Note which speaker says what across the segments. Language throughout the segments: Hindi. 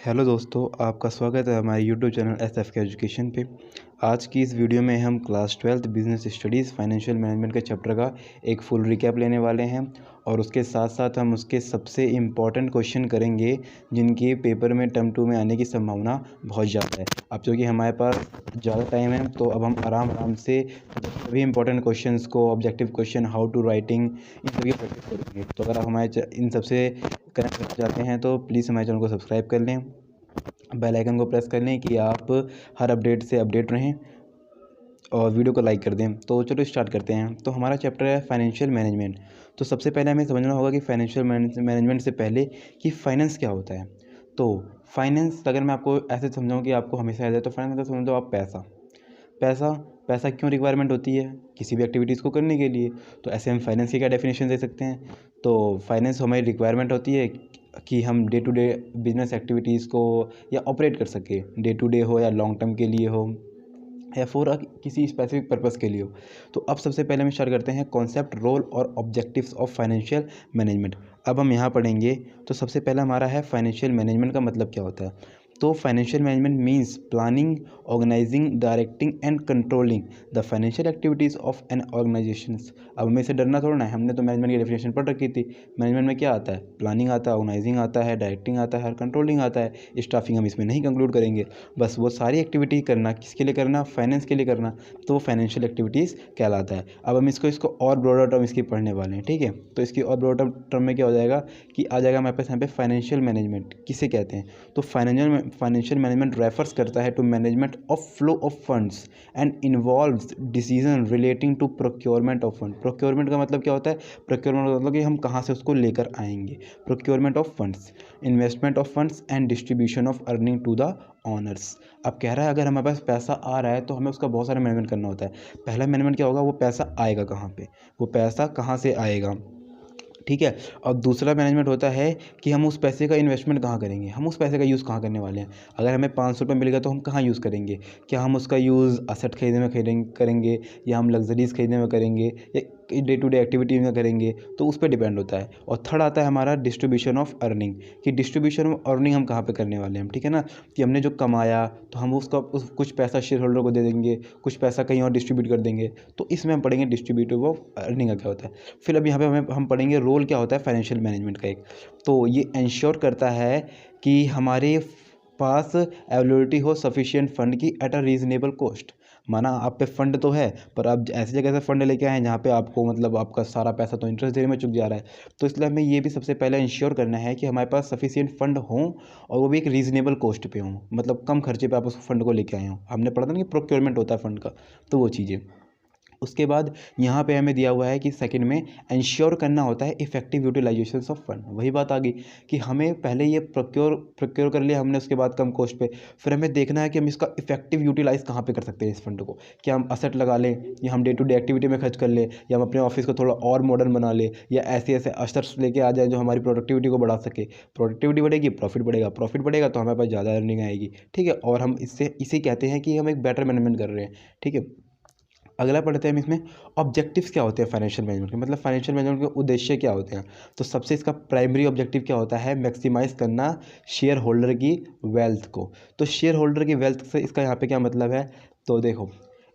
Speaker 1: हेलो दोस्तों, आपका स्वागत है हमारे यूट्यूब चैनल एसएफ के एजुकेशन पे। आज की इस वीडियो में हम class 12 business studies financial management के चैप्टर का एक फुल रिकैप लेने वाले हैं और उसके साथ साथ हम उसके सबसे इम्पॉर्टेंट क्वेश्चन करेंगे जिनकी पेपर में टर्म 2 में आने की संभावना बहुत ज़्यादा है। अब चूँकि हमारे पास ज़्यादा टाइम है तो अब हम आराम से सभी इंपॉर्टेंट क्वेश्चंस को, objective question, how to writing, इन सभी प्रैक्टिस करेंगे। तो अगर आप हमारे इन सबसे कनेक्ट करना चाहते हैं तो प्लीज़ हमारे चैनल को सब्सक्राइब कर लें, बेल आइकन को प्रेस कर लें कि आप हर अपडेट से अपडेट रहें और वीडियो को लाइक कर दें। तो चलो स्टार्ट करते हैं। तो हमारा चैप्टर है फाइनेंशियल मैनेजमेंट। तो सबसे पहले हमें समझना होगा कि फाइनेंशियल मैनेजमेंट से पहले कि फाइनेंस क्या होता है। तो फाइनेंस अगर मैं आपको ऐसे समझाऊँ कि आपको हमेशा याद है, तो फाइनेंस मतलब समझ लो आप पैसा क्यों रिक्वायरमेंट होती है किसी भी एक्टिविटीज़ को करने के लिए। तो ऐसे हम फाइनेंस की क्या डेफिनेशन दे सकते हैं। तो फाइनेंस हमारी रिक्वायरमेंट होती है कि हम day to day business activities को या ऑपरेट कर सके, डे टू डे हो या लॉन्ग टर्म के लिए हो या फॉर किसी स्पेसिफिक पर्पस के लिए हो। तो अब सबसे पहले हम स्टार्ट करते हैं कॉन्सेप्ट, रोल और ऑब्जेक्टिव्स ऑफ फाइनेंशियल मैनेजमेंट। अब हम यहाँ पढ़ेंगे। तो सबसे पहला हमारा है फाइनेंशियल मैनेजमेंट का मतलब क्या होता है। तो financial management means planning, organising, directing and controlling the financial activities of an organisation. अब हमें इसे डरना थोड़ा ना है, हमने तो मैनेजमेंट की डेफिनेशन पढ़ रखी थी। मैनेजमेंट में क्या आता है, प्लानिंग आता है, ऑर्गेनाइजिंग आता है, डायरेक्टिंग आता है और कंट्रोलिंग आता है। स्टाफिंग हम इसमें नहीं कंक्लूड करेंगे। बस वो सारी एक्टिविटी करना किसके लिए करना, फाइनेंस के लिए करना, तो वो फाइनेंशियल एक्टिविटीज़ कहलाता है। अब हम इसको और ब्रॉडर टर्म इसकी पढ़ने वाले हैं, ठीक है। तो इसकी और ब्रॉडर टर्म में क्या हो जाएगा कि आ जाएगा हमारे पास यहाँ पे फाइनेंशियल मैनेजमेंट किसे कहते हैं। तो फाइनेंशियल मैनेजमेंट रेफर्स करता है to management of flow of funds and involves decision relating to procurement of fund. Procurement का मतलब क्या होता है, प्रोक्योरमेंट का मतलब कि हम कहाँ से उसको लेकर आएंगे। Procurement of funds, investment of funds and distribution of earning to the owners. अब कह रहा है अगर हमारे पास पैसा आ रहा है तो हमें उसका बहुत सारा मैनेजमेंट करना होता है। पहला मैनेजमेंट क्या होगा, वो पैसा आएगा कहाँ पे, वो पैसा कहाँ से आएगा, ठीक है। और दूसरा मैनेजमेंट होता है कि हम उस पैसे का इन्वेस्टमेंट कहाँ करेंगे, हम उस पैसे का यूज़ कहाँ करने वाले हैं। अगर हमें 500 रुपये मिल गया तो हम कहाँ यूज़ करेंगे, क्या हम उसका यूज़ असेट खरीदने में करेंगे या हम लग्जरीज़ खरीदने में करेंगे या डे टू डे एक्टिविटी में करेंगे, तो उस पर डिपेंड होता है। और थर्ड आता है हमारा डिस्ट्रीब्यूशन ऑफ अर्निंग, कि डिस्ट्रीब्यूशन ऑफ अर्निंग हम कहाँ पे करने वाले हैं, ठीक है ना। कि हमने जो कमाया तो हम उसका कुछ पैसा शेयर होल्डर को दे देंगे, कुछ पैसा कहीं और डिस्ट्रीब्यूट कर देंगे। तो इसमें हम पढ़ेंगे डिस्ट्रीब्यूटिव ऑफ अर्निंग का क्या होता है। फिर अब यहाँ पे हम पढ़ेंगे रोल क्या होता है फाइनेंशियल मैनेजमेंट का एक। तो ये इंश्योर करता है कि हमारे पास अवेलेबिलिटी हो सफिशिएंट फंड की एट अ रीजनेबल कॉस्ट। माना आप पे फंड तो है पर आप ऐसी जगह से फंड लेके आए हैं जहाँ पे आपको मतलब आपका सारा पैसा तो इंटरेस्ट देने में चुक जा रहा है। तो इसलिए हमें ये भी सबसे पहले इंश्योर करना है कि हमारे पास सफिशिएंट फंड हों और वो भी एक रीजनेबल कॉस्ट पे हों, मतलब कम खर्चे पे आप उस फंड को लेके आए हों। हमने पढ़ा था ना कि प्रोक्योरमेंट होता है फंड का, तो वो चीज़ें। उसके बाद यहाँ पे हमें दिया हुआ है कि सेकंड में इंश्योर करना होता है इफेक्टिव यूटिलाइजेशन ऑफ फंड। वही बात आ गई कि हमें पहले ये प्रोक्योर कर लिया हमने, उसके बाद कम कॉस्ट पे, फिर हमें देखना है कि हम इसका इफेक्टिव यूटिलाइज कहाँ पे कर सकते हैं इस फंड को। क्या हम असेट लगा लें या हम डे टू डे एक्टिविटी में खर्च कर लें या हम अपने ऑफिस को थोड़ा और मॉडर्न बना लें या ऐसे ऐसे असेट्स लेके आ जाए जो हमारी प्रोडक्टिविटी को बढ़ा सके। प्रोडक्टिविटी बढ़ेगी, प्रॉफिट बढ़ेगा तो हमारे पास ज़्यादा अर्निंग आएगी, ठीक है। और हम इसे कहते हैं कि हम एक बेटर मैनेजमेंट कर रहे हैं, ठीक है। अगला पढ़ते हैं हम इसमें ऑब्जेक्टिव्स क्या होते हैं फाइनेंशियल मैनेजमेंट के, मतलब फाइनेंशियल मैनेजमेंट के उद्देश्य क्या होते हैं। तो सबसे इसका प्राइमरी ऑब्जेक्टिव क्या होता है, मैक्सिमाइज करना शेयर होल्डर की वेल्थ को। तो शेयर होल्डर की वेल्थ से इसका यहाँ पे क्या मतलब है। तो देखो,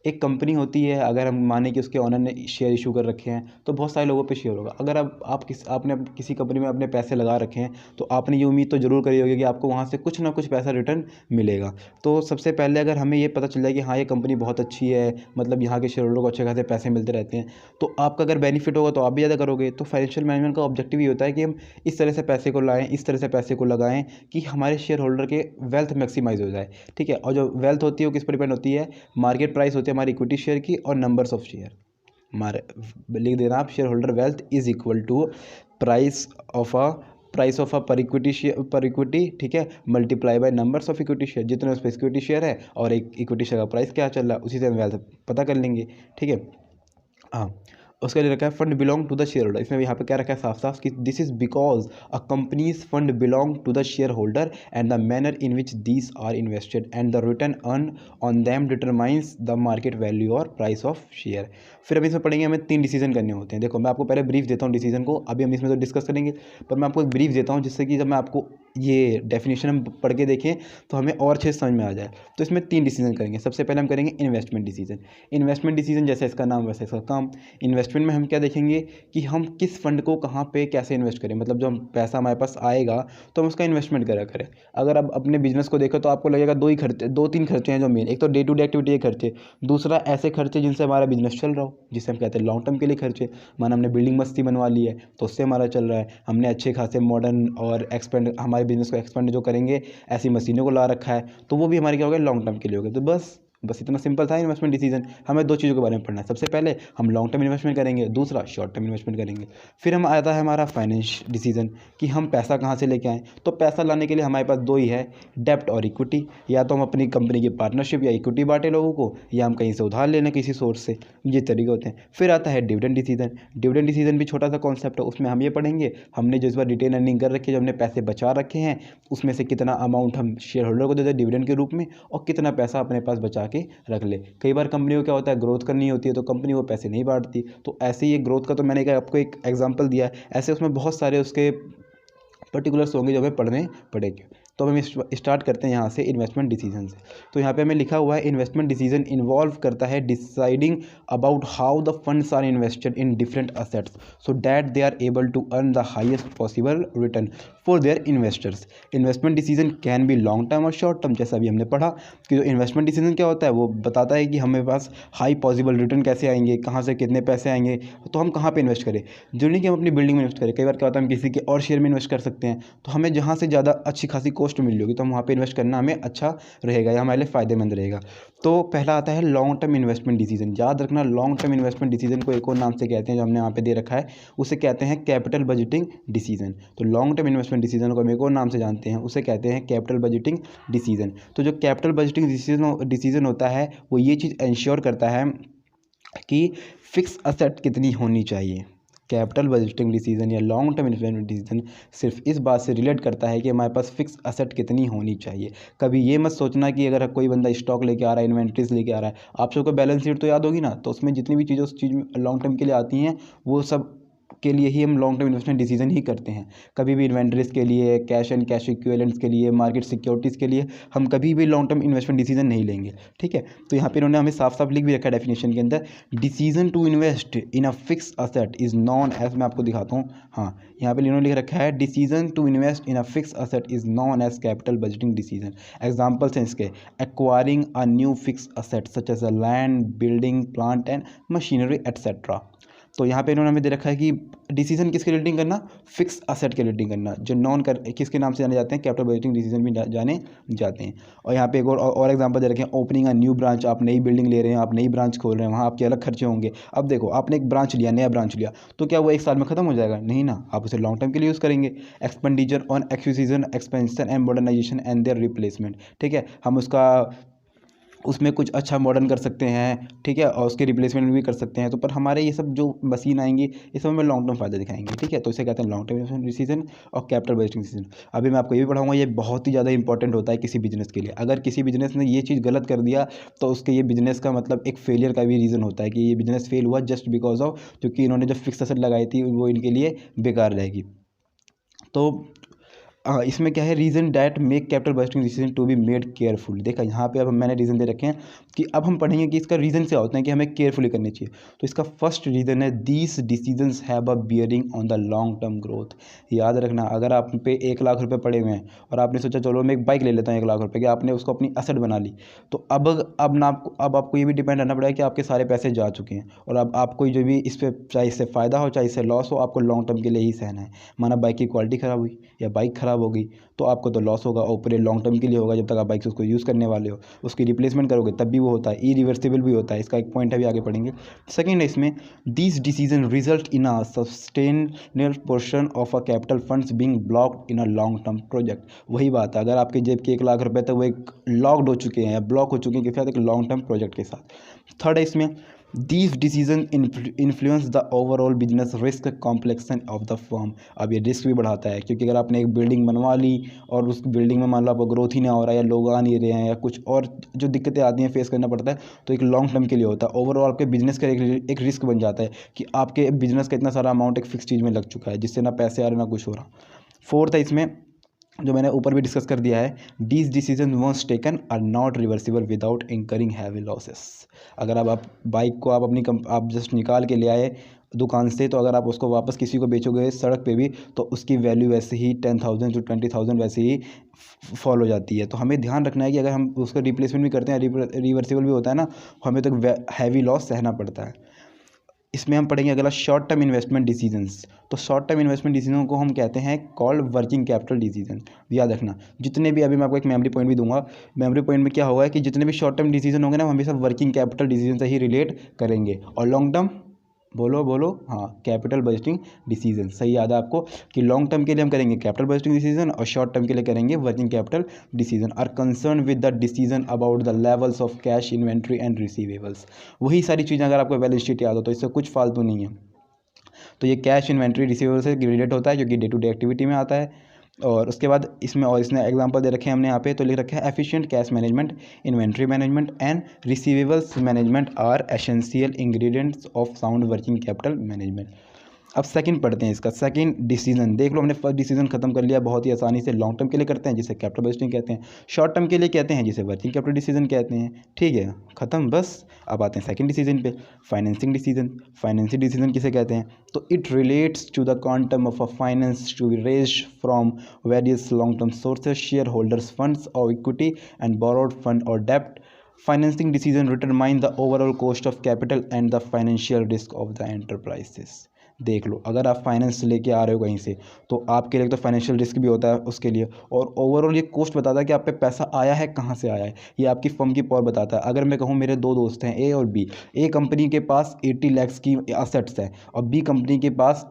Speaker 1: एक कंपनी होती है, अगर हम माने कि उसके ऑनर ने शेयर इशू कर रखे हैं तो बहुत सारे लोगों पे शेयर होगा। अगर आपने किसी कंपनी में अपने पैसे लगा रखे हैं तो आपने ये उम्मीद तो ज़रूर करी होगी कि आपको वहाँ से कुछ ना कुछ पैसा रिटर्न मिलेगा। तो सबसे पहले अगर हमें ये पता चल जाए कि हाँ ये कंपनी बहुत अच्छी है, मतलब यहाँ के शेयर होल्डर को अच्छे खासे पैसे मिलते रहते हैं, तो आपका अगर बेनिफिट होगा तो आप भी ज़्यादा करोगे। तो फाइनेंशियल मैनेजमेंट का ऑब्जेक्टिव ये होता है कि हम इस तरह से पैसे को लाएँ, इस तरह से पैसे को लगाएं कि हमारे शेयर होल्डर के वेल्थ मैक्सिमाइज हो जाए, ठीक है। और जो वेल्थ होती है वो किस पर डिपेंड होती है, मार्केट प्राइस होती है हमारी इक्विटी शेयर की और नंबर्स ऑफ शेयर। हमारे लिख देना आप, shareholder wealth is equal to price of a per equity, ठीक है, multiply by numbers of equity share. जितने उस पर इक्विटी शेयर है और एक इक्विटी शेयर का प्राइस क्या चल रहा है उसी से हम वेल्थ पता कर लेंगे, ठीक है। हाँ, उसका लिए रखा है fund belong to the shareholder. इसमें यहाँ पे क्या रखा है साफ साफ कि this is because a company's fund belong to the shareholder and the manner in which these are invested and the return earn on them determines the market value और प्राइस ऑफ शेयर। फिर अभी इसमें पढ़ेंगे, हमें 3 डिसीजन करने होते हैं। देखो मैं आपको पहले ब्रीफ देता हूँ डिसीजन को, अभी हम इसमें तो डिस्कस करेंगे, पर मैं आपको एक ब्रीफ देता हूँ जिससे कि जब मैं आपको ये डेफिनेशन हम पढ़ के देखें तो हमें और अच्छे समझ में आ जाए। तो इसमें 3 डिसीजन करेंगे। सबसे पहले हम करेंगे इन्वेस्टमेंट डिसीजन। इन्वेस्टमेंट डिसीजन जैसे इसका नाम वैसे इसका काम। इन्वेस्टमेंट में हम क्या देखेंगे कि हम किस फंड को कहाँ पे कैसे इन्वेस्ट करें, मतलब जो हम पैसा हमारे पास आएगा तो हम उसका इन्वेस्टमेंट करें। अगर आप अपने बिजनेस को देखो तो आपको लगेगा दो तीन खर्चे हैं जो मेन। एक तो डे टू डे एक्टिविटी के खर्चे, दूसरा ऐसे खर्चे जिनसे हमारा बिजनेस चल रहा हो, जिसे हम कहते हैं लॉन्ग टर्म के लिए खर्चे। माना हमने बिल्डिंग मस्ती बनवा ली है तो उससे हमारा चल रहा है, हमने अच्छे खासे मॉडर्न और एक्सपेंड हमारे बिजनेस को एक्सपेंड जो करेंगे ऐसी मशीनों को ला रखा है, तो वो भी हमारे क्या हो गया, लॉन्ग टर्म के लिए हो गया। तो बस इतना सिंपल था इन्वेस्टमेंट डिसीजन। हमें 2 चीज़ों के बारे में पढ़ना है। सबसे पहले हम लॉन्ग टर्म इन्वेस्टमेंट करेंगे, दूसरा शॉर्ट टर्म इन्वेस्टमेंट करेंगे। फिर हम आता है हमारा फाइनेंस डिसीजन कि हम पैसा कहाँ से लेके आएँ। तो पैसा लाने के लिए हमारे पास 2 ही है, डेब्ट और इक्विटी। या तो हम अपनी कंपनी की पार्टनरशिप या इक्विटी बांटे लोगों को, या हम कहीं से उधार ले लें किसी सोर्स से। ये तरीके होते हैं। फिर आता है डिविडेंड डिसीजन। डिविडेंड डिसीजन भी छोटा सा कॉन्सेप्ट है, उसमें हम ये पढ़ेंगे हमने जिस बार रिटेन अर्निंग कर रखी है, जो हमने पैसे बचा रखे हैं, उसमें से कितना अमाउंट हम शेयर होल्डर को देते हैं डिविडेंड के रूप में, और कितना पैसा अपने पास बचा के रख ले। कई बार कंपनी को क्या होता है, ग्रोथ करनी होती है तो कंपनी वो पैसे नहीं बांटती। तो ऐसे ही ग्रोथ का तो मैंने आपको एक एग्जांपल दिया है, ऐसे उसमें बहुत सारे उसके पर्टिकुलर्स होंगे जो हमें पढ़ने पड़ेंगे। तो हम स्टार्ट करते हैं यहाँ से इन्वेस्टमेंट डिसीजन से। तो यहाँ पे हमें लिखा हुआ है इन्वेस्टमेंट डिसीजन इन्वॉल्व करता है deciding about how the funds are invested in different assets so that they are able to earn the highest possible return for their investors. Investment decision can be long term और शॉर्ट टर्म। जैसा अभी हमने पढ़ा कि जो इन्वेस्टमेंट डिसीजन क्या होता है, वो बताता है कि हमें पास हाई पॉसिबल रिटर्न कैसे आएंगे, कहाँ से कितने पैसे आएंगे, तो हम कहाँ पे इन्वेस्ट करें। जो नहीं कि हम अपनी बिल्डिंग में इन्वेस्ट करें। कई बार क्या होता है हम किसी के और शेयर में इन्वेस्ट कर सकते हैं, तो हमें जहाँ से ज़्यादा अच्छी खासी कॉस्ट मिल होगी तो हम वहाँ पे इन्वेस्ट करना हमें अच्छा रहेगा या हमारे लिए फ़ायदेमंद रहेगा। तो पहला आता है लॉन्ग टर्म इन्वेस्टमेंट डिसीजन। याद रखना लॉन्ग टर्म इन्वेस्टमेंट डिसीजन को एक और नाम से कहते हैं जो हमने यहाँ पे दे रखा है, उसे कहते हैं कैपिटल बजटिंग डिसीजन। तो लॉन्ग टर्म इन्वेस्टमेंट डिसीजन को हम एक और नाम से जानते हैं, उसे कहते हैं कैपिटल बजटिंग डिसीजन। तो जो कैपिटल बजटिंग डिसीजन होता है वो ये चीज़ इंश्योर करता है कि फिक्स असेट कितनी होनी चाहिए। कैपिटल बजटिंग डिसीजन या लॉन्ग टर्म इन्वेस्टमेंट डिसीजन सिर्फ इस बात से रिलेट करता है कि हमारे पास फिक्स असेट कितनी होनी चाहिए। कभी ये मत सोचना कि अगर कोई बंदा स्टॉक लेके आ रहा है, इन्वेंट्रीज लेके आ रहा है, आप सबको बैलेंस शीट तो याद होगी ना, तो उसमें जितनी भी चीज़ें उस चीज़ में लॉन्ग टर्म के लिए आती हैं वो सब के लिए ही हम लॉन्ग टर्म इन्वेस्टमेंट डिसीजन ही करते हैं। कभी भी इन्वेंट्रीज के लिए, कैश एंड कैश इक्विवेलेंट्स के लिए, मार्केट सिक्योरिटीज़ के लिए हम कभी भी लॉन्ग टर्म इन्वेस्टमेंट डिसीजन नहीं लेंगे। ठीक है, तो यहाँ पे इन्होंने हमें साफ साफ लिख भी रखा है डेफिनेशन के अंदर, decision to invest in a fix asset is known as, मैं आपको दिखाता हूँ। हाँ, यहाँ पे इन्होंने लिख रखा है decision to invest in a fix asset is known as capital budgeting decision. Examples हैं इसके, acquiring a new fix asset such as a land, building, plant and machinery etcetera. तो यहाँ पे इन्होंने हमें दे रखा है कि डिसीजन किसके रिलेटिंग करना, फिक्स असेट के रिलेटिंग करना, जो नॉन कर किसके नाम से जाने जाते हैं, कैपिटल बजटिंग डिसीजन भी जाने जाते हैं। और यहाँ पे एक और एग्जांपल दे रखे हैं, ओपनिंग अ न्यू ब्रांच। आप नई बिल्डिंग ले रहे हैं, आप नई ब्रांच खोल रहे हैं, वहाँ आपके अलग खर्चे होंगे। अब देखो आपने एक ब्रांच लिया, नया ब्रांच लिया, तो क्या वो 1 साल में खत्म हो जाएगा? नहीं ना, आप उसे लॉन्ग टर्म के लिए यूज़ करेंगे। Expenditure on acquisition, expansion and modernisation and their replacement. ठीक है, हम उसमें कुछ अच्छा मॉडर्न कर सकते हैं, ठीक है, और उसके रिप्लेसमेंट भी कर सकते हैं। तो पर हमारे ये सब जो मशीन आएंगी ये सब हमें लॉन्ग टर्म फायदा दिखाएंगे। ठीक है, तो इसे कहते हैं लॉन्ग टर्म इन्वेस्टमेंट डिसीजन और कैपिटल बजटिंग डिसीजन। अभी मैं आपको ये भी पढ़ाऊंगा, ये बहुत ही ज़्यादा इंपॉर्टेंट होता है किसी बिजनेस के लिए। अगर किसी बिजनेस ने ये चीज़ गलत कर दिया तो उसके ये बिजनेस का मतलब एक फेलियर का भी रीज़न होता है कि ये बिजनेस फेल हुआ जस्ट बिकॉज ऑफ, क्योंकि इन्होंने जो फिक्स असेट लगाई थी वो इनके लिए बेकार रहेगी। तो इसमें क्या है, reason that make capital budgeting decision to be made careful. देखा यहाँ पे अब मैंने रीज़न दे रखे हैं कि अब हम पढ़ेंगे कि इसका रीज़न क्या होता है कि हमें केयरफुली करनी चाहिए। तो इसका फर्स्ट रीज़न है these decisions have a bearing on the long term growth. याद रखना, अगर आप पे 1 लाख रुपए पड़े हुए हैं और आपने सोचा चलो मैं एक बाइक ले लेता हूँ 1 लाख रुपए की, आपने उसको अपनी असेट बना ली, तो अब आपको ये भी डिपेंड रहना पड़ेगा कि आपके सारे पैसे जा चुके हैं और अब आपको जो भी इस पर, चाहे इससे फ़ायदा हो चाहे इससे लॉस हो, आपको लॉन्ग टर्म के लिए ही सहना है। माना बाइक की क्वालिटी ख़राब हुई या बाइक ख़राब हो गई तो आपको तो लॉस होगा, और पूरे लॉन्ग टर्म के लिए होगा जब तक आप बाइक से उसको यूज़ करने वाले हो। उसकी रिप्लेसमेंट करोगे तब भी वो होता है, इरिवर्सिबल भी होता है। इसका एक पॉइंट है, भी आगे पढ़ेंगे। सेकेंड है इसमें, these decision result in a sustainable portion of a capital funds being blocked in a long term project. वही बात है, अगर आपके जेब के 1 लाख रुपए तक वो एक लॉक्ड हो चुके हैं या ब्लॉक हो चुके हैं किसी एक लॉन्ग टर्म प्रोजेक्ट के साथ। थर्ड है इसमें, these decision influence the overall business risk complexion of the firm. अब ये रिस्क भी बढ़ाता है, क्योंकि अगर आपने एक बिल्डिंग बनवा ली और उस बिल्डिंग में मान लो आपको ग्रोथ ही ना हो रहा है या लोग आ नहीं रहे हैं या कुछ और जो दिक्कतें आती हैं फेस करना पड़ता है, तो एक लॉन्ग टर्म के लिए होता है। ओवरऑल आपके बिजनेस का एक रिस्क बन जाता है कि आपके बिजनेस का इतना सारा अमाउंट एक फिक्स चीज़ में लग चुका है जिससे ना पैसे आ रहे ना कुछ हो रहा। फोर्थ है इसमें, जो मैंने ऊपर भी डिस्कस कर दिया है, these decision once taken are not reversible without incurring heavy losses. अगर आप बाइक को आप अपनी आप जस्ट निकाल के ले आए दुकान से, तो अगर आप उसको वापस किसी को बेचोगे सड़क पे भी, तो उसकी वैल्यू वैसे ही 10,000 to 20,000 वैसे ही फॉल हो जाती है। तो हमें ध्यान रखना है कि अगर हम उसका रिप्लेसमेंट भी करते हैं, रिवर्सिबल भी होता है ना, हमें तो हैवी लॉस सहना पड़ता है। इसमें हम पढ़ेंगे अगला शॉर्ट टर्म इन्वेस्टमेंट डिसीजंस। तो शॉर्ट टर्म इन्वेस्टमेंट डिसीजन को हम कहते हैं कॉल्ड वर्किंग कैपिटल डिसीजन। याद रखना, जितने भी, अभी मैं आपको एक मेमोरी पॉइंट भी दूंगा, मेमोरी पॉइंट में क्या होगा कि जितने भी शॉर्ट टर्म डिसीजन होंगे ना, हम हमेशा वर्किंग कैपिटल डिसीजन से ही रिलेट करेंगे। और लॉन्ग टर्म, बोलो बोलो, हाँ, कैपिटल बजटिंग डिसीजन। सही याद है आपको कि लॉन्ग टर्म के लिए हम करेंगे कैपिटल बजटिंग डिसीजन और शॉर्ट टर्म के लिए करेंगे working capital decision. Are concern with the decision about the levels of cash, inventory and receivables. वही सारी चीज़ें अगर आपको बैलेंस शीट याद हो तो इससे कुछ फालतू नहीं है। तो ये कैश, इन्वेंट्री, रिसीवेबल से रिलेट होता है, जो कि डे टू डे एक्टिविटी में आता है। और उसके बाद इसमें, और इसने एग्जांपल दे रखे हैं हमने यहाँ पे, तो लिख रखा है efficient cash management, inventory management and receivables management are essential ingredients of sound working capital management. अब सेकंड पढ़ते हैं इसका। सेकंड डिसीजन देख लो, हमने फर्स्ट डिसीजन खत्म कर लिया बहुत ही आसानी से। लॉन्ग टर्म के लिए करते हैं जिसे कैपिटल बजटिंग कहते हैं, शॉर्ट टर्म के लिए कहते हैं जिसे वर्किंग कैपिटल डिसीजन कहते हैं। ठीक है, खत्म बस। अब आते हैं सेकंड डिसीजन पे, फाइनेंसिंग डिसीजन। फाइनेंसिंग डिसीजन किसे कहते हैं? तो it relates to the quantum of a finance to be raised from various long term sources, shareholders funds और इक्विटी एंड बोरोड फंड और डेप्ट। Financing decision determine the overall cost of capital and the financial risk of the enterprises. देख लो, अगर आप फाइनेंस लेके आ रहे हो कहीं से, तो आपके लिए तो फाइनेंशियल रिस्क भी होता है उसके लिए, और ओवरऑल ये कॉस्ट बताता है कि आप पे पैसा आया है कहाँ से आया है, ये आपकी फर्म की पावर बताता है। अगर मैं कहूँ मेरे दो दोस्त हैं, ए और बी, ए कंपनी के पास 80 लाख की असेट्स है और बी कंपनी के पास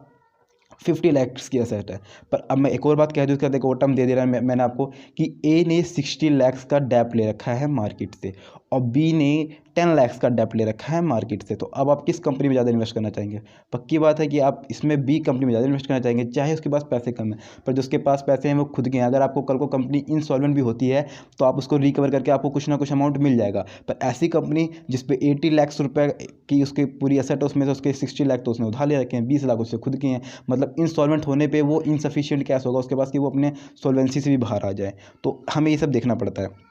Speaker 1: 50 लाख की असेट है। पर अब मैं एक और बात कह दूँ, इसका देखो टर्म दे दे रहा है मैंने आपको, कि ए ने 60 लाख का डेप ले रखा है मार्केट से और बी ने 10 लाख का डेप ले रखा है मार्केट से। तो अब आप किस कंपनी में ज़्यादा इन्वेस्ट करना चाहेंगे? पक्की बात है कि आप इसमें बी कंपनी में ज़्यादा इन्वेस्ट करना चाहेंगे, चाहे उसके पास पैसे कम है, पर जिसके पास पैसे हैं वो खुद के हैं। अगर आपको कल को कंपनी इंसॉल्वेंट भी होती है तो आप उसको रिकवर करके आपको कुछ ना कुछ अमाउंट मिल जाएगा। पर ऐसी कंपनी जिसपे 80 लाख रुपये की उसकी पूरी असेट है, उसमें से उसके 60 लाख तो उसने उधार ले रखे हैं, 20 लाख उससे खुद के हैं, मतलब इंस्टॉलमेंट होने पे वो इनसफिशिएंट कैश होगा उसके पास कि वो अपने सॉल्वेंसी से भी बाहर आ जाए। तो हमें ये सब देखना पड़ता है।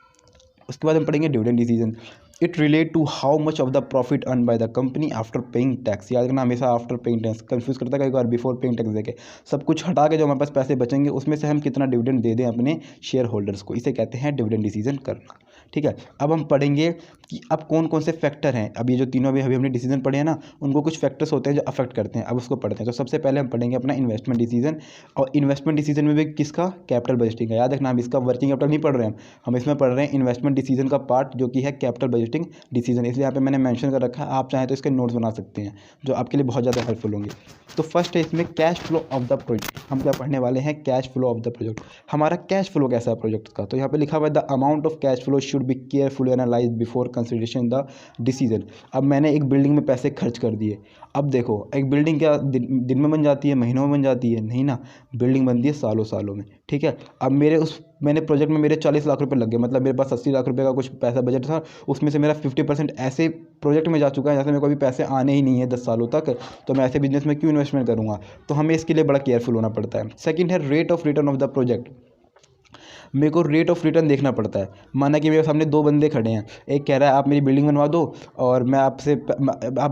Speaker 1: उसके बाद हम पढ़ेंगे dividend decision. It relate to how much of the profit earn by the company after paying tax. याद रखना, हमेशा आफ्टर पेइंग टैक्स कंफ्यूज करता है, एक बार बिफोर पेइंग टैक्स देके सब कुछ हटा के जो हमारे पास पैसे बचेंगे उसमें से हम कितना डिविडेंड दे दें अपने शेयर होल्डर्स को, इसे कहते हैं डिविडेंड डिसीजन करना। ठीक है, अब हम पढ़ेंगे कि अब कौन कौन से फैक्टर हैं। अब ये जो तीनों अभी हमने डिसीजन पढ़े हैं ना, उनको कुछ फैक्टर्स होते हैं जो अफेक्ट करते हैं। अब उसको पढ़ते हैं। तो सबसे पहले हम पढ़ेंगे अपना इन्वेस्टमेंट डिसीजन, और इन्वेस्टमेंट डिसीजन में भी किसका? कैपिटल बजटिंग का। याद रखना, हम इसका वर्किंग कैपिटल नहीं पढ़ रहे हैं, हम इसमें पढ़ रहे हैं इन्वेस्टमेंट डिसीजन का पार्ट जो कि है कैपिटल बजटिंग डिसीजन। इसलिए यहाँ पे मैंने मेंशन कर रखा है, आप चाहें तो इसके नोट्स बना सकते हैं जो आपके लिए बहुत ज़्यादा हेल्पफुल होंगे। तो फर्स्ट है इसमें cash flow of the project. हम क्या पढ़ने वाले हैं? Cash flow of the project. हमारा कैश फ्लो कैसा है प्रोजेक्ट का? तो यहाँ पे लिखा हुआ है the amount of cash flow should be carefully analyse before consideration the decision. अब मैंने एक बिल्डिंग में पैसे खर्च कर दिए। अब देखो, एक बिल्डिंग क्या दिन में बन जाती है, महीनों में बन जाती है? नहीं ना, बिल्डिंग बनती है सालों सालों में। ठीक है, अब मैंने प्रोजेक्ट में मेरे 40 लाख रुपए लग गए, मतलब मेरे पास 80 लाख रुपए का कुछ पैसा बजट था, उसमें से मेरा 50% ऐसे प्रोजेक्ट में जा चुका है जैसे मेरे को अभी पैसे आने ही नहीं है 10 सालों तक। तो मैं ऐसे बिजनेस में क्यों इन्वेस्टमेंट करूँगा? तो हमें इसके लिए बड़ा केयरफुल होना पड़ता है। सेकंड है rate of return of the project. मेरे को रेट ऑफ रिटर्न देखना पड़ता है। माना कि मेरे सामने दो बंदे खड़े हैं, एक कह रहा है आप मेरी बिल्डिंग बनवा दो और मैं आप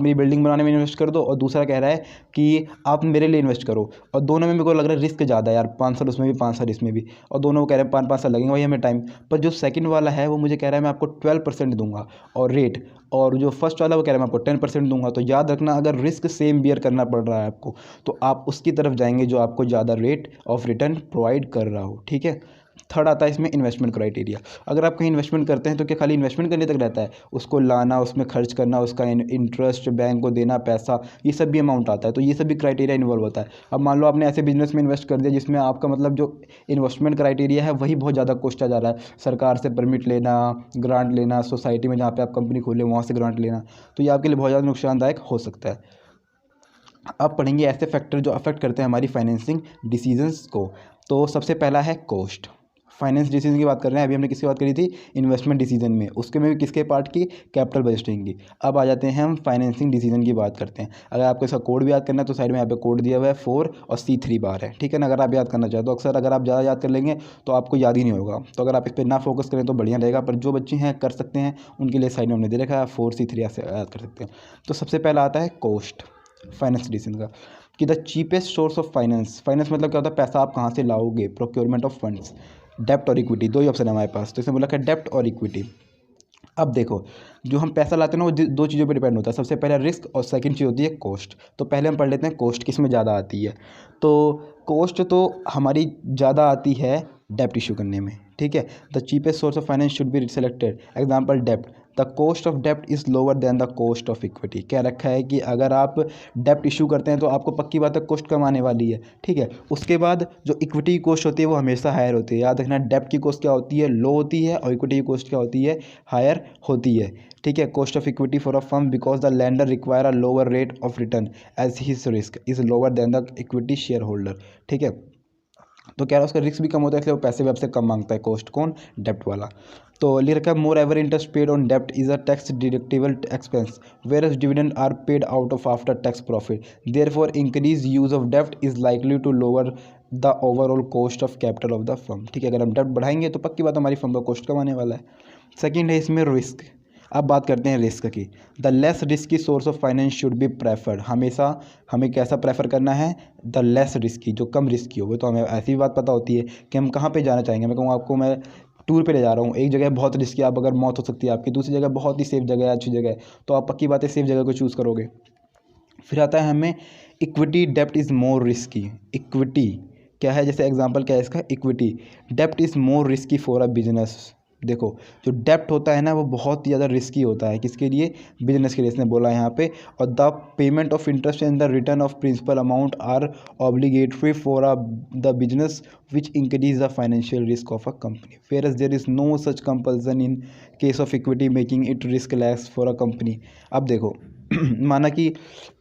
Speaker 1: मेरी बिल्डिंग बनाने में इन्वेस्ट कर दो, और दूसरा कह रहा है कि आप मेरे लिए इन्वेस्ट करो। और दोनों में मेरे को लग रहा है रिस्क ज़्यादा है यार, 5 साल उसमें भी 5 साल इसमें भी, और दोनों को कह रहे हैं 5 साल लगेंगे भाई हमें टाइम। पर जो सेकंड वाला है वो मुझे कह रहा है मैं आपको 12% दूंगा और रेट, और जो फर्स्ट वाला वो कह रहा है मैं आपको 10% दूंगा। तो याद रखना, अगर रिस्क सेम बियर करना पड़ रहा है आपको, तो आप उसकी तरफ जाएंगे जो आपको ज़्यादा रेट ऑफ रिटर्न प्रोवाइड कर रहा हो। ठीक है, थर्ड आता है इसमें इन्वेस्टमेंट क्राइटेरिया। अगर आप कहीं इन्वेस्टमेंट करते हैं तो क्या खाली इन्वेस्टमेंट करने तक रहता है? उसको लाना, उसमें खर्च करना, उसका इंटरेस्ट बैंक को देना, पैसा, ये सब भी अमाउंट आता है। तो ये सब भी क्राइटेरिया इन्वॉल्व होता है। अब मान लो आपने ऐसे बिजनेस में इन्वेस्ट कर दिया जिसमें आपका मतलब जो इन्वेस्टमेंट क्राइटेरिया है वही बहुत ज़्यादा कॉस्ट आ जा रहा है, सरकार से परमिट लेना, ग्रांट लेना, सोसाइटी में जहाँ पे आप कंपनी खोले वहाँ से ग्रांट लेना, तो ये आपके लिए बहुत ज़्यादा नुकसानदायक हो सकता है। अब पढ़ेंगे ऐसे फैक्टर जो अफेक्ट करते हैं हमारी फाइनेंसिंग डिसीजंस को। तो सबसे पहला है कॉस्ट। फाइनेंस डिसीजन की बात कर रहे हैं। अभी हमने किसकी बात करी थी, इन्वेस्टमेंट डिसीजन में, उसके में भी किसके पार्ट की, कैपिटल बजटिंग की। अब आ जाते हैं हम फाइनेंसिंग डिसीजन की बात करते हैं। अगर आपको इसका कोड भी याद करना है तो साइड में यहाँ पे कोड दिया हुआ है 4 और C3 बार है, ठीक है ना। अगर आप याद करना चाहें तो अक्सर अगर आप ज़्यादा याद कर लेंगे तो आपको याद ही नहीं होगा, तो अगर आप इस पर ना फोकस करें तो बढ़िया रहेगा। पर जो बच्चे हैं कर सकते हैं उनके लिए साइड में हमने दे रखा है 4C3 से याद कर सकते हैं। तो सबसे पहला आता है कॉस्ट फाइनेंस डिसीजन का, कि the cheapest source of finance. Finance मतलब क्या होता है, पैसा आप कहाँ से लाओगे, प्रोक्योरमेंट ऑफ फंड्स। डेप्ट और इक्विटी, दो ही ऑप्शन है हमारे पास, तो इसमें बोला कि डेप्ट और इक्विटी। अब देखो, जो हम पैसा लाते हैं ना वो दो चीज़ों पे डिपेंड होता है, सबसे पहले रिस्क और सेकंड चीज़ होती है कॉस्ट। तो पहले हम पढ़ लेते हैं कॉस्ट किस में ज़्यादा आती है। तो कॉस्ट तो हमारी ज़्यादा आती है डेप्ट इशू करने में, ठीक है। The cheapest source of finance should be selected, example dept. The cost of dept is lower than the cost of equity. क्या रखा है कि अगर आप डेप्ट इशू करते हैं तो आपको पक्की बात है कॉस्ट कम आने वाली है, ठीक है। उसके बाद जो इक्विटी की कॉस्ट होती है वो हमेशा हायर होती है। याद रखना, डेप्ट की कॉस्ट क्या होती है, लो होती है, और इक्विटी की कॉस्ट क्या होती है, हायर होती है, ठीक है। Cost of equity for a firm because the lender require a lower rate of return as his risk is lower than the equity shareholder, ठीक है। तो क्या है, उसका रिस्क भी कम होता है, इसलिए वो पैसे भी आपसे कम मांगता है, कॉस्ट कौन, डेप्ट वाला। तो लिख रखा है मोर ever interest paid on dept is a tax deductible expense where as dividend are paid out of after tax profit, therefore increase use of dept is likely to lower the overall cost of capital of the firm, ठीक है। अगर हम डेप्ट बढ़ाएंगे तो पक्की बात हमारी फर्म का कॉस्ट कम आने वाला है। सेकेंड है इसमें रिस्क। अब बात करते हैं रिस्क की। The less risky source of finance should be preferred, हमेशा हमें कैसा प्रेफर करना है, द लेस रिस्की, जो कम रिस्की हो। वो तो हमें ऐसी बात पता होती है कि हम कहाँ पे जाना चाहेंगे। मैं कहूँगा आपको, मैं टूर पे ले जा रहा हूँ, एक जगह बहुत रिस्की, आप अगर मौत हो सकती है आपकी, दूसरी जगह बहुत ही सेफ जगह है, अच्छी जगह है, तो आप पक्की बात है सेफ जगह को चूज़ करोगे। फिर आता है हमें इक्विटी डेप्ट इज़ मोर रिस्की। इक्विटी क्या है, जैसे एग्जांपल क्या है इसका, इक्विटी डेप्ट is more risky for a business. देखो, जो डेप्ट होता है ना वो बहुत ही ज़्यादा रिस्की होता है, किसके लिए, बिजनेस के लिए, इसने बोला यहाँ पे। और the payment of interest and the return of principal amount are obligatory for the business which increase the financial risk of a company, whereas there is no such compulsion in case of equity making it riskless for a company. अब देखो माना कि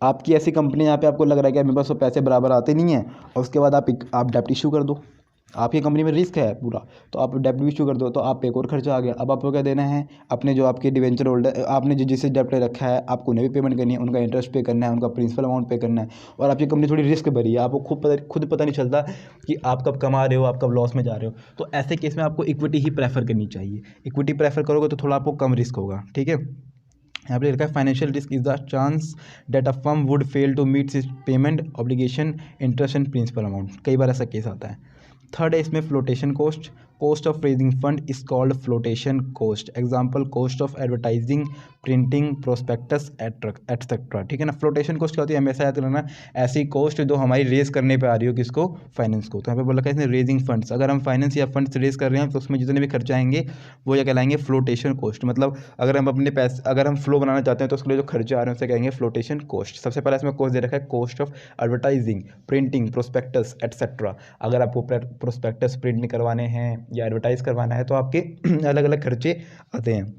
Speaker 1: आपकी ऐसी कंपनी यहाँ पे आपको लग रहा है कि मेरे पास वो पैसे बराबर आते नहीं हैं, और उसके बाद आप डेप्ट इशू कर दो, आपकी कंपनी में रिस्क है पूरा, तो आप डेप्ट भी इशू कर दो, तो आप पे एक और खर्चा आ गया। अब आपको क्या देना है, अपने जो आपके डिवेंचर होल्डर, आपने जिसे डेप्ट रखा है आपको उन्हें भी पेमेंट करनी है, उनका इंटरेस्ट पे करना है, उनका प्रिंसिपल अमाउंट पे करना है। और आपकी कंपनी थोड़ी रिस्क भरी है, आपको खुद पता नहीं चलता कि आप कब कमा रहे हो, आप कब लॉस में जा रहे हो। तो ऐसे केस में आपको इक्विटी ही प्रेफर करनी चाहिए। इक्विटी प्रेफर करोगे तो थोड़ा आपको कम रिस्क होगा, ठीक है। यहाँ पे लिखा है financial risk is the chance that a firm would fail to meet its payment obligation interest and principal amount, कई बार ऐसा केस आता है। थर्ड है इसमें flotation cost. Cost of raising fund is called flotation cost, example cost of advertising, printing, prospectus etcetera, ठीक है ना। फ्लोटेशन कॉस्ट क्या होती है, हमेशा याद रखना, ऐसी कॉस्ट जो हमारी रेज करने पे आ रही हो, किसको, फाइनेंस को। तो यहाँ पे बोला है रेजिंग फंड्स, अगर हम फाइनेंस या फंड्स रेज कर रहे हैं तो उसमें जितने भी खर्चे आएंगे वो क्या कहलाएंगे, फ्लोटेशन कॉस्ट। मतलब अगर हम अपने पैसे, अगर हम फ्लो बनाना चाहते हैं तो उसके लिए जो खर्चे आ रहे हैं उसे कहेंगे फ्लोटेशन कॉस्ट। सबसे पहले इसमें कॉस्ट दे रखा है cost of advertising, printing, prospectus etcetera. अगर आपको प्रोस्पेक्टस प्रिंट नहीं करवाने हैं या एडवर्टाइज करवाना है तो आपके अलग अलग खर्चे आते हैं।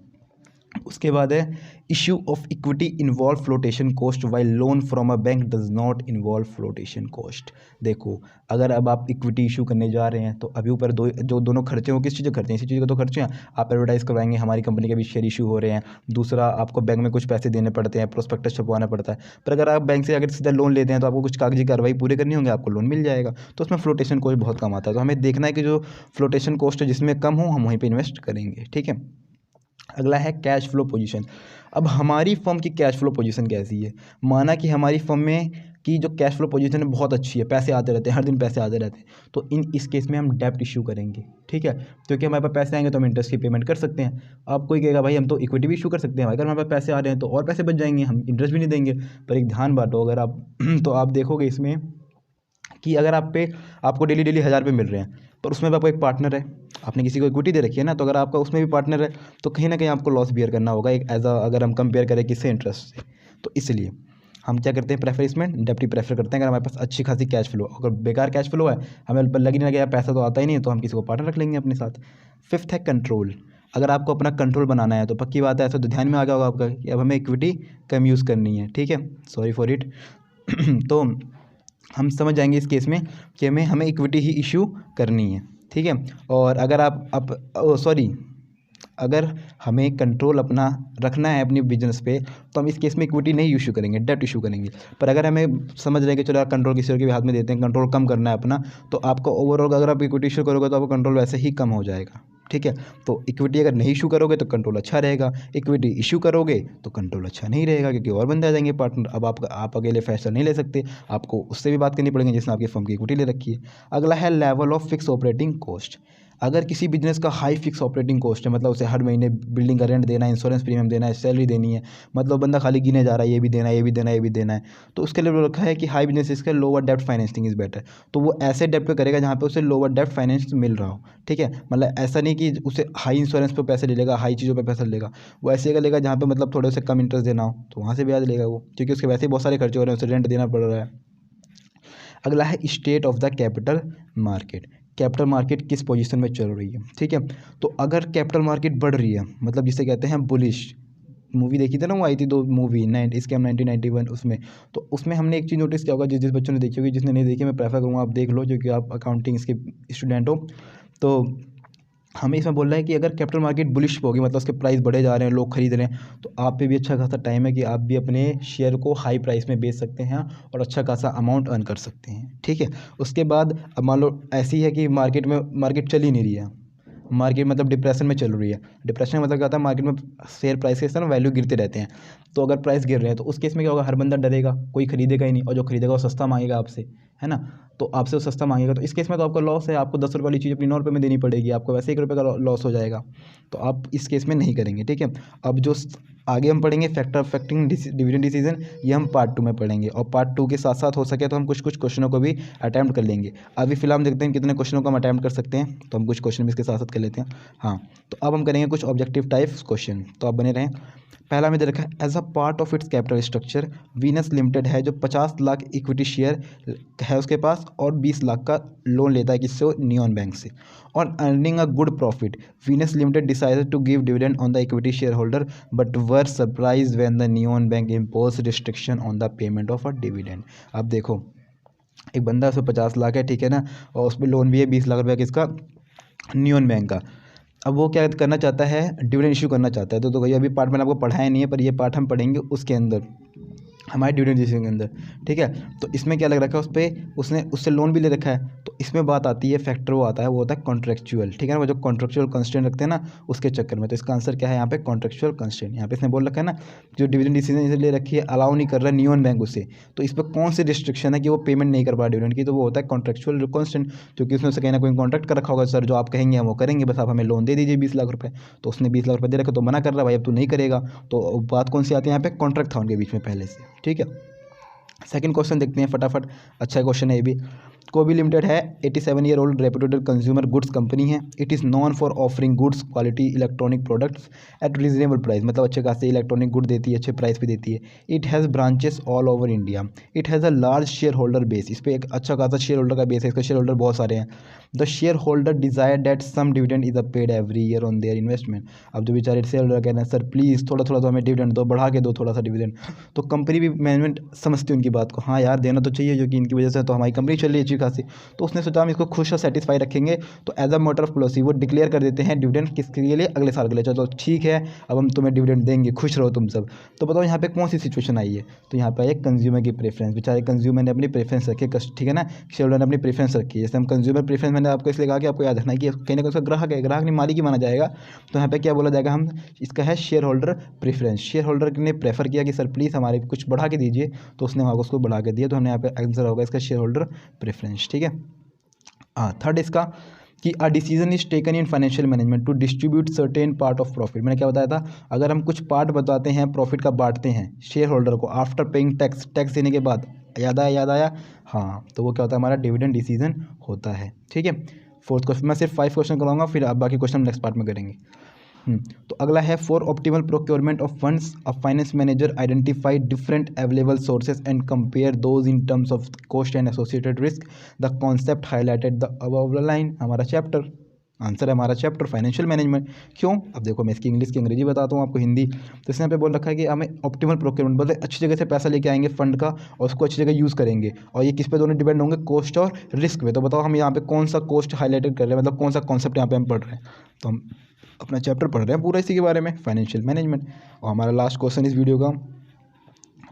Speaker 1: उसके बाद है issue of equity involve flotation cost while loan from a bank does not involve flotation cost. देखो, अगर अब आप इक्विटी इशू करने जा रहे हैं तो अभी ऊपर दोनों खर्चे हो, किस चीज़ के खर्चे हैं, इसी चीज़ के तो खर्चे हैं। आप एडवर्टाइज करवाएंगे, हमारी कंपनी के भी शेयर इशू हो रहे हैं, दूसरा आपको बैंक में कुछ पैसे देने पड़ते हैं, प्रोस्पेक्टस छपवाना पड़ता है। पर अगर आप बैंक से अगर सीधा लोन लेते हैं तो आपको कुछ कागजी कार्रवाई पूरी करनी होगी, आपको लोन मिल जाएगा, तो उसमें फ्लोटेशन कॉस्ट बहुत कम आता है। तो हमें देखना है कि जो फ्लोटेशन कॉस्ट है जिसमें कम हो हम वहीं पर इन्वेस्ट करेंगे, ठीक है। अगला है कैश फ्लो पोजीशन। अब हमारी फर्म की कैश फ्लो पोजीशन कैसी है, माना कि हमारी फर्म में की जो कैश फ्लो पोजीशन है बहुत अच्छी है, पैसे आते रहते हैं, हर दिन पैसे आते रहते हैं, तो इस केस में हम डेप्ट इशू करेंगे, ठीक है। क्योंकि हमारे पास पैसे आएंगे तो हम इंटरेस्ट की पेमेंट कर सकते हैं। अब कोई कहेगा भाई हम तो इक्विटी भी इशू कर सकते हैं, अगर हमारे पास पैसे आ रहे हैं तो और पैसे बच जाएंगे, हम इंटरेस्ट भी नहीं देंगे। पर एक ध्यान बांटो, अगर आप तो आप देखोगे इसमें कि अगर आपको डेली 1000 रुपये मिल रहे हैं, पर उसमें भी आपको एक पार्टनर है, आपने किसी को इक्विटी दे रखी है ना, तो अगर आपका उसमें भी पार्टनर है तो कहीं ना कहीं आपको लॉस बियर करना होगा, एक अगर हम कंपेयर करें किससे, इंटरेस्ट से। तो इसलिए हम क्या करते हैं, प्रेफर इसमें डेप्ट प्रेफर करते हैं। अगर हमारे पास अच्छी खासी कैश फ्लो, अगर बेकार कैश फ्लो है, हमें लग नहीं लगे पैसा तो आता ही नहीं है, तो हम किसी को पार्टनर रख लेंगे अपने साथ। फिफ्थ है कंट्रोल। अगर आपको अपना कंट्रोल बनाना है तो पक्की बात है, ऐसा तो ध्यान में आ गया होगा आपका कि अब हमें इक्विटी कम यूज़ करनी है, ठीक है, सॉरी फॉर इट। तो हम समझ जाएंगे इस केस में कि हमें इक्विटी ही इशू करनी है, ठीक है। और अगर अगर हमें कंट्रोल अपना रखना है अपनी बिजनेस पे, तो हम इस केस में इक्विटी नहीं इशू करेंगे, डेट इशू करेंगे। पर अगर हमें समझ रहे हैं कि चलो यार कंट्रोल किसी और के भी हाथ में देते हैं, कंट्रोल कम करना है अपना, तो आपका ओवरऑल अगर आप इक्विटी इशू करोगे तो आपका कंट्रोल वैसे ही कम हो जाएगा, ठीक है। तो इक्विटी अगर नहीं इशू करोगे तो कंट्रोल अच्छा रहेगा, इक्विटी इशू करोगे तो कंट्रोल अच्छा नहीं रहेगा, क्योंकि और बंदे आ जाएंगे पार्टनर। अब आप अकेले फैसला नहीं ले सकते, आपको उससे भी बात करनी पड़ेगी जिसने आपकी फर्म की इक्विटी ले रखी है। अगला है level of fix operating cost. अगर किसी बिजनेस का हाई फिक्स ऑपरेटिंग कॉस्ट है, मतलब उसे हर महीने बिल्डिंग का रेंट देना है, इंश्योरेंस प्रीमियम देना है, सैलरी देनी है, मतलब बंदा खाली गिने जा रहा है, ये भी देना है, ये भी देना है, ये भी देना है, तो उसके लिए रखा है कि हाई बिजनेस इसका लोअर डेप्ट फाइनेंसिंग इज़ बेटर। तो वो ऐसे डेप्ट पे करेगा जहाँ पे उसे लोअर डेप्ट फाइनेंस मिल रहा हो, ठीक है। मतलब ऐसा नहीं कि उसे हाई इंश्योरेंस पे पैसे ले लेगा, हाई चीज़ों पे पैसा लेगा, वो ऐसे का लेगा जहाँ पे मतलब थोड़े से कम इंटरेस्ट देना हो, तो वहाँ से ब्याज लेगा वो, क्योंकि उसके वैसे ही बहुत सारे खर्चे हो रहे हैं, उसे रेंट देना पड़ रहा है। अगला है state of the capital market. Capital market किस पोजीशन में चल रही है, ठीक है। तो अगर कैपिटल मार्केट बढ़ रही है, मतलब जिसे कहते हैं बुलिश, मूवी देखी थी ना, वो आई थी 2 मूवी स्कैम 1991, उसमें तो उसमें हमने एक चीज़ नोटिस किया होगा, जिस बच्चों ने देखी होगी, जिसने नहीं देखी मैं प्रेफर करूँगा आप देख लो, क्योंकि आप अकाउंटिंग के स्टूडेंट हो। तो हमें इसमें बोल रहा है कि अगर कैपिटल मार्केट बुलिश होगी, मतलब उसके प्राइस बढ़े जा रहे हैं, लोग खरीद रहे हैं, तो आप पे भी अच्छा खासा टाइम है कि आप भी अपने शेयर को हाई प्राइस में बेच सकते हैं और अच्छा खासा अमाउंट अर्न कर सकते हैं, ठीक है। उसके बाद अब मान लो ऐसी है कि मार्केट चल ही नहीं रही है, मार्केट मतलब डिप्रेशन में चल रही है। डिप्रेशन का मतलब क्या होता है, मार्केट में शेयर प्राइस के ना वैल्यू गिरते रहते हैं। तो अगर प्राइस गिर रहे हैं तो उस केस में क्या होगा, हर बंदा डरेगा, कोई खरीदेगा ही नहीं, और जो खरीदेगा वो सस्ता मांगेगा आपसे, है ना। तो आपसे वो सस्ता मांगेगा, तो इस केस में तो आपका लॉस है, आपको 10 रुपये वाली चीज़ अपनी 9 रुपये में देनी पड़ेगी, आपको वैसे 1 रुपये का लॉस हो जाएगा। तो आप इस केस में नहीं करेंगे, ठीक है। अब जो आगे हम पढ़ेंगे फैक्टर अफेक्टिंग डिविडेंड डिसीजन, ये हम पार्ट 2 में पढ़ेंगे, और पार्ट 2 के साथ साथ हो सके तो हम कुछ क्वेश्चनों को भी अटैम्प्ट कर लेंगे। अभी फिलहाल हम देखते हैं कितने क्वेश्चनों को हम अटैम्प्ट कर सकते हैं, तो हम कुछ क्वेश्चन भी इसके साथ साथ कर लेते हैं। हाँ, तो अब हम करेंगे कुछ ऑब्जेक्टिव टाइप्स क्वेश्चन, तो आप बने रहें। पहला में दे रखा है, as a part of its capital structure Venus Limited है जो 50 लाख इक्विटी शेयर है उसके पास, और 20 लाख का लोन लेता है किससे, नियॉन बैंक से, और earning a good profit Venus Limited decided to give dividend on the equity shareholder but were surprise when the Neon bank impose restriction on the payment of a dividend. अब देखो, एक बंदा उसमें 50 लाख है, ठीक है ना, और उसमें लोन भी है 20 लाख रुपये किसका, नियॉन बैंक का। अब वो क्या करना चाहता है, डिविडेंड इशू करना चाहता है। तो ये अभी पार्ट मैंने आपको पढ़ाया नहीं है, पर ये पार्ट हम पढ़ेंगे उसके अंदर, हमारे डिविडेंड डिसीजन के अंदर, ठीक है। तो इसमें क्या लग रखा है, उस पर उसने उससे लोन भी ले रखा है, तो इसमें बात आती है, फैक्टर वो आता है, वो होता है कॉन्ट्रेक्चुअल, ठीक है ना, वो जो कॉन्ट्रेक्चुअल कंस्ट्रेंट रखते हैं ना, उसके चक्कर में। तो इसका आंसर क्या है यहाँ पे, कॉन्ट्रेक्चुअल कंस्ट्रेंट। यहाँ पे इसने बोल रखा है ना, जो डिविडेंड डिसीजन इसे ले रखी है, अलाउ नहीं कर रहा है नियॉन बैंक उसे, तो इस पर कौन सी रिस्ट्रिक्शन है कि वो पेमेंट नहीं कर पा डिविडेंड की, तो वो होता है कॉन्ट्रेक्चुअल कंस्ट्रेंट, क्योंकि उसने उसे कहीं ना कोई कॉन्ट्रैक्ट कर रखा होगा, सर जो आप कहेंगे हम वो करेंगे, बस आप हमें लोन दे दीजिए 20 लाख रुपये। तो उसने 20 लाख रुपये दे रखा, तो मना कर रहा है भाई अब तू नहीं करेगा, तो बात कौन सी आती है यहाँ पे, कॉन्ट्रैक्ट था उनके बीच में पहले से, ठीक है। सेकंड क्वेश्चन देखते हैं फटाफट, अच्छा क्वेश्चन है ये भी। कोबी लिमिटेड है 87 year old reputed consumer goods company है। It is known for offering goods quality electronic products at reasonable price, मतलब अच्छे खासे इलेक्ट्रॉनिक गुड देती है, अच्छे प्राइस पे देती है। It has branches all over India. It has a large share holder base, इस पर एक अच्छा खासा शेयर होल्डर का बेस है, इसका शेयर होल्डर बहुत सारे हैं। The shareholder desire that some dividend is paid every year on their investment. अब जो बेचारे शेयर होल्डर कहना है, सर प्लीज़ थोड़ा थोड़ा तो हमें डिविडेंड दो, बढ़ा के दो थोड़ा सा डिविडेंड। तो कंपनी भी मैनेजमेंट समझती है उनकी बात को, हाँ यार देना तो चाहिए, जो कि इनकी वजह से तो हमारी कंपनी चल रही है अच्छी खासी। तो उसने सोचा हम इसको खुश और सेटिस्फाई रखेंगे, तो as a matter of policy वो डिक्लेयर कर देते हैं डिविडेंड किसके लिए, अगले साल के लिए। चलो ठीक है, अब हम तुम्हें डिविडेंड देंगे, खुश रहो तुम सब। तो बताओ यहाँ पे कौन सी सिचुएशन आई है, तो यहाँ पे एक कंज्यूमर की प्रेफरेंस, बेचारे कंज्यूमर ने अपनी प्रेफरेंस रखी, ठीक है ना, शेयर होल्डर ने अपनी प्रेफरेंस रखी है। जैसे हम कंज्यूमर प्रेफरेंस, मैंने आपको इसलिए कहा कि आपको याद रखना है कि कहीं ना कहीं उसका ग्राहक है, ग्राहक नहीं मालिक ही माना जाएगा। तो यहाँ पे क्या बोला जाएगा, हम इसका है share holder preference. Share holder ने प्रेफर किया कि सर प्लीज़ हमारे कुछ बढ़ा के दीजिए, तो उसने वहाँ उसको बढ़ा के दिया, तो हमने यहाँ पे आंसर होगा इसका शेयर होल्डर प्रेफरेंस, ठीक है। हाँ, थर्ड इसका कि a decision is taken in financial management to distribute certain part of profit. मैंने क्या बताया था, अगर हम कुछ पार्ट बताते हैं प्रॉफिट का, बांटते हैं शेयर होल्डर को आफ्टर पेइंग टैक्स, टैक्स देने के बाद, याद आया, हाँ, तो वो क्या होता है, हमारा डिविडेंड डिसीजन होता है, ठीक है। फोर्थ क्वेश्चन, मैं सिर्फ 5 क्वेश्चन कराऊंगा, फिर आप बाकी क्वेश्चन नेक्स्ट पार्ट में करेंगे। तो अगला है, for optimal procurement of funds a finance manager identify different available sources and compare those in terms of cost and associated risk. The concept highlighted the above the line, हमारा चैप्टर, आंसर है हमारा चैप्टर फाइनेंशियल मैनेजमेंट। क्यों? अब देखो मैं इसकी इंग्लिश की अंग्रेजी बताता हूँ आपको, हिंदी। तो इसने यहाँ पे बोल रखा है कि हमें ऑप्टिमल प्रोक्योरमेंट, बोलते अच्छी जगह से पैसा लेके आएंगे फंड का और उसको अच्छी जगह यूज़ करेंगे। और ये किस पे दोनों डिपेंड होंगे? कॉस्ट और रिस्क पे। तो बताओ हम यहाँ पे कौन सा कॉस्ट हाईलाइटेड कर रहे हैं, मतलब कौन सा कॉन्सेप्ट यहाँ पे हम पढ़ रहे हैं? तो हम अपना चैप्टर पढ़ रहे हैं पूरा इसी के बारे में, फाइनेंशियल मैनेजमेंट। और हमारा लास्ट क्वेश्चन इस वीडियो का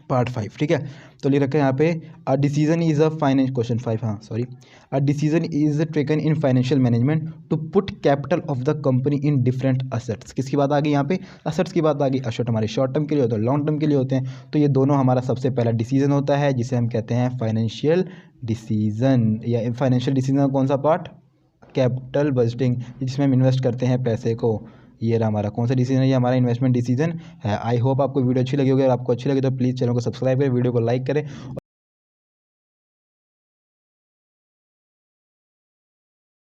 Speaker 1: पार्ट 5, ठीक है। तो लिख रखा है यहाँ पे a decision is a finance, question 5, हाँ sorry, a decision is taken in financial management to put capital of the company in different assets. किसकी बात आ गई यहाँ पे? असेट्स की बात आ गई। असेट हमारे शॉर्ट टर्म के लिए होते हैं, लॉन्ग टर्म के लिए होते हैं। तो ये दोनों हमारा सबसे पहला डिसीजन होता है जिसे हम कहते हैं फाइनेंशियल डिसीजन। या फाइनेंशियल डिसीजन का कौन सा पार्ट? कैपिटल बजटिंग, जिसमें हम इन्वेस्ट करते हैं पैसे को। ये रहा हमारा कौन सा डिसीजन है? ये हमारा इन्वेस्टमेंट डिसीजन है। आई होप आपको वीडियो अच्छी लगी होगी। अगर आपको अच्छी लगी तो प्लीज़ चैनल को सब्सक्राइब करें, वीडियो को लाइक करें।